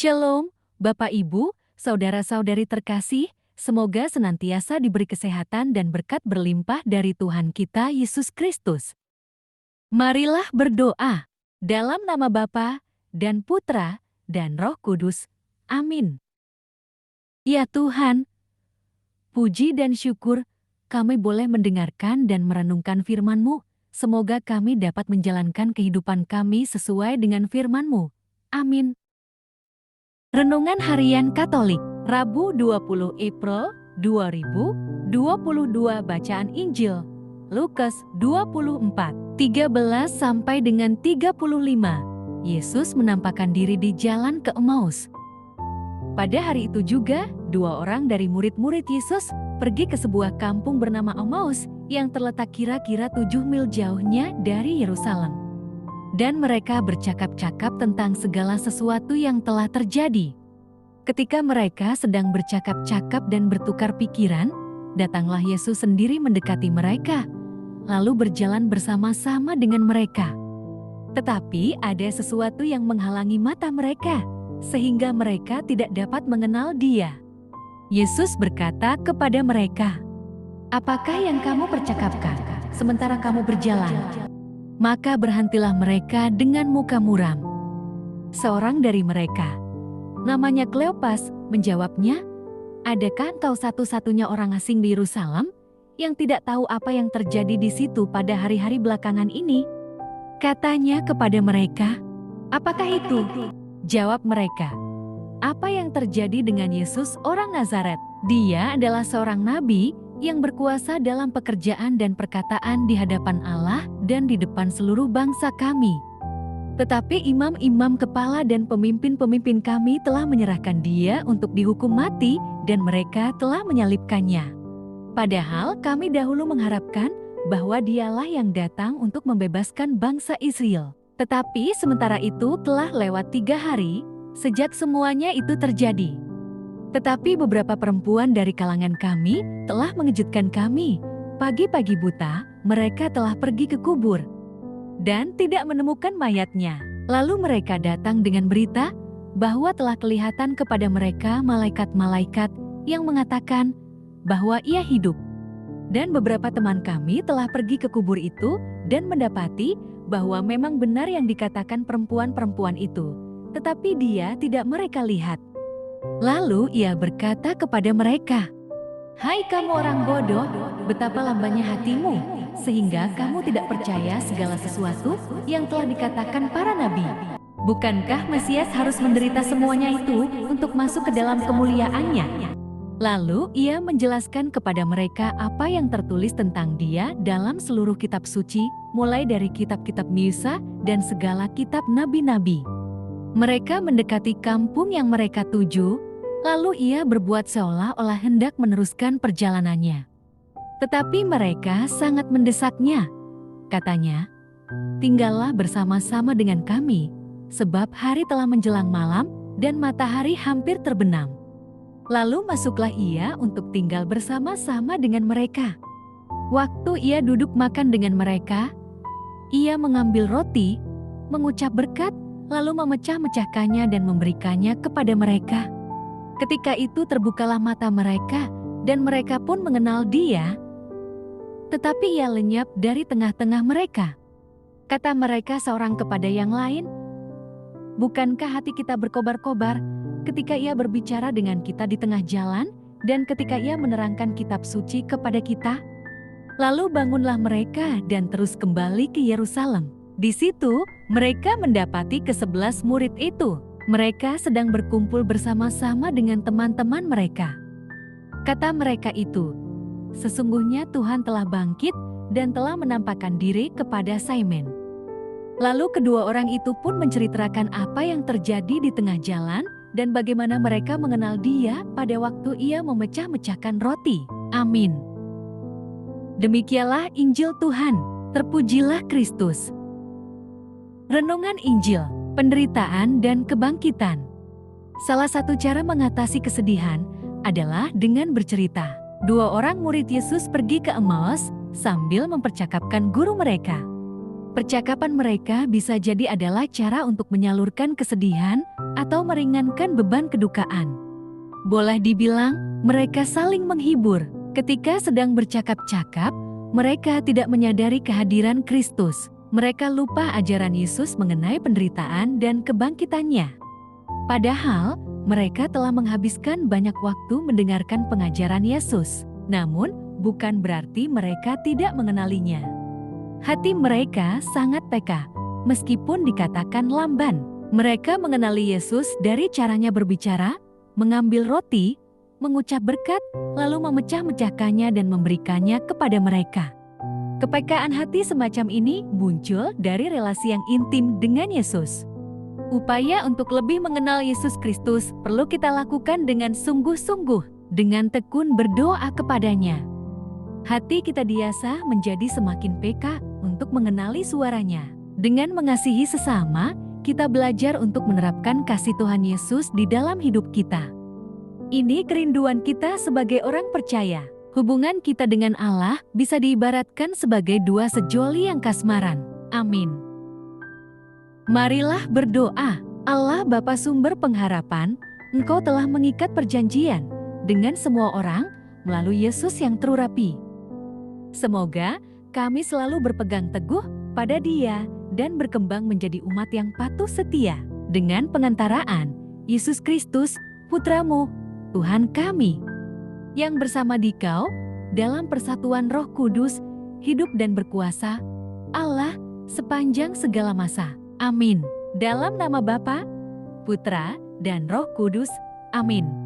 Shalom, Bapak Ibu, saudara-saudari terkasih, semoga senantiasa diberi kesehatan dan berkat berlimpah dari Tuhan kita Yesus Kristus. Marilah berdoa, dalam nama Bapa dan Putra dan Roh Kudus. Amin. Ya Tuhan, puji dan syukur kami boleh mendengarkan dan merenungkan firman-Mu. Semoga kami dapat menjalankan kehidupan kami sesuai dengan firman-Mu. Amin. Renungan Harian Katolik, Rabu 20 April 2022. Bacaan Injil Lukas 24, 13 sampai dengan 35. Yesus menampakkan diri di jalan ke Emmaus. Pada hari itu juga, dua orang dari murid-murid Yesus pergi ke sebuah kampung bernama Emmaus yang terletak kira-kira 7 mil jauhnya dari Yerusalem. Dan mereka bercakap-cakap tentang segala sesuatu yang telah terjadi. Ketika mereka sedang bercakap-cakap dan bertukar pikiran, datanglah Yesus sendiri mendekati mereka, lalu berjalan bersama-sama dengan mereka. Tetapi ada sesuatu yang menghalangi mata mereka, sehingga mereka tidak dapat mengenal Dia. Yesus berkata kepada mereka, "Apakah yang kamu percakapkan sementara kamu berjalan?" Maka berhentilah mereka dengan muka muram. Seorang dari mereka, namanya Kleopas, menjawabnya, "Adakah engkau satu-satunya orang asing di Yerusalem yang tidak tahu apa yang terjadi di situ pada hari-hari belakangan ini?" Katanya kepada mereka, "Apakah itu?" Jawab mereka, "Apa yang terjadi dengan Yesus orang Nazaret? Dia adalah seorang nabi yang berkuasa dalam pekerjaan dan perkataan di hadapan Allah dan di depan seluruh bangsa kami. Tetapi imam-imam kepala dan pemimpin-pemimpin kami telah menyerahkan Dia untuk dihukum mati dan mereka telah menyalibkannya. Padahal kami dahulu mengharapkan bahwa Dialah yang datang untuk membebaskan bangsa Israel. Tetapi sementara itu telah lewat 3 hari sejak semuanya itu terjadi. Tetapi beberapa perempuan dari kalangan kami telah mengejutkan kami. Pagi-pagi buta, mereka telah pergi ke kubur dan tidak menemukan mayatnya. Lalu mereka datang dengan berita bahwa telah kelihatan kepada mereka malaikat-malaikat yang mengatakan bahwa Ia hidup. Dan beberapa teman kami telah pergi ke kubur itu dan mendapati bahwa memang benar yang dikatakan perempuan-perempuan itu, tetapi Dia tidak mereka lihat. Lalu Ia berkata kepada mereka, "Hai kamu orang bodoh, betapa lambannya hatimu, sehingga kamu tidak percaya segala sesuatu yang telah dikatakan para nabi. Bukankah Mesias harus menderita semuanya itu untuk masuk ke dalam kemuliaannya?" Lalu Ia menjelaskan kepada mereka apa yang tertulis tentang Dia dalam seluruh kitab suci, mulai dari kitab-kitab Musa dan segala kitab nabi-nabi. Mereka mendekati kampung yang mereka tuju, lalu Ia berbuat seolah-olah hendak meneruskan perjalanannya. Tetapi mereka sangat mendesaknya. Katanya, "Tinggallah bersama-sama dengan kami, sebab hari telah menjelang malam dan matahari hampir terbenam." Lalu masuklah Ia untuk tinggal bersama-sama dengan mereka. Waktu Ia duduk makan dengan mereka, Ia mengambil roti, mengucap berkat, lalu memecah-mecahkannya dan memberikannya kepada mereka. Ketika itu terbukalah mata mereka, dan mereka pun mengenal Dia, tetapi Ia lenyap dari tengah-tengah mereka. Kata mereka seorang kepada yang lain, "Bukankah hati kita berkobar-kobar ketika Ia berbicara dengan kita di tengah jalan, dan ketika Ia menerangkan kitab suci kepada kita?" Lalu bangunlah mereka dan terus kembali ke Yerusalem. Di situ, mereka mendapati ke-11 murid itu. Mereka sedang berkumpul bersama-sama dengan teman-teman mereka. Kata mereka itu, "Sesungguhnya Tuhan telah bangkit dan telah menampakkan diri kepada Simon." Lalu kedua orang itu pun menceritakan apa yang terjadi di tengah jalan dan bagaimana mereka mengenal Dia pada waktu Ia memecah-mecahkan roti. Amin. Demikianlah Injil Tuhan. Terpujilah Kristus. Renungan Injil, penderitaan dan kebangkitan. Salah satu cara mengatasi kesedihan adalah dengan bercerita. Dua orang murid Yesus pergi ke Emmaus sambil mempercakapkan guru mereka. Percakapan mereka bisa jadi adalah cara untuk menyalurkan kesedihan atau meringankan beban kedukaan. Boleh dibilang, mereka saling menghibur. Ketika sedang bercakap-cakap, mereka tidak menyadari kehadiran Kristus. Mereka lupa ajaran Yesus mengenai penderitaan dan kebangkitannya. Padahal, mereka telah menghabiskan banyak waktu mendengarkan pengajaran Yesus. Namun, bukan berarti mereka tidak mengenalinya. Hati mereka sangat peka, meskipun dikatakan lamban. Mereka mengenali Yesus dari caranya berbicara, mengambil roti, mengucap berkat, lalu memecah-mecahkannya dan memberikannya kepada mereka. Kepekaan hati semacam ini muncul dari relasi yang intim dengan Yesus. Upaya untuk lebih mengenal Yesus Kristus perlu kita lakukan dengan sungguh-sungguh, dengan tekun berdoa kepadanya. Hati kita diasah menjadi semakin peka untuk mengenali suaranya. Dengan mengasihi sesama, kita belajar untuk menerapkan kasih Tuhan Yesus di dalam hidup kita. Ini kerinduan kita sebagai orang percaya. Hubungan kita dengan Allah bisa diibaratkan sebagai dua sejoli yang kasmaran. Amin. Marilah berdoa. Allah Bapa sumber pengharapan, Engkau telah mengikat perjanjian dengan semua orang melalui Yesus yang terurapi. Semoga kami selalu berpegang teguh pada Dia dan berkembang menjadi umat yang patuh setia dengan pengantaraan Yesus Kristus, Putramu, Tuhan kami, yang bersama Dikau dalam persatuan Roh Kudus, hidup dan berkuasa, Allah sepanjang segala masa. Amin. Dalam nama Bapa, Putra, dan Roh Kudus. Amin.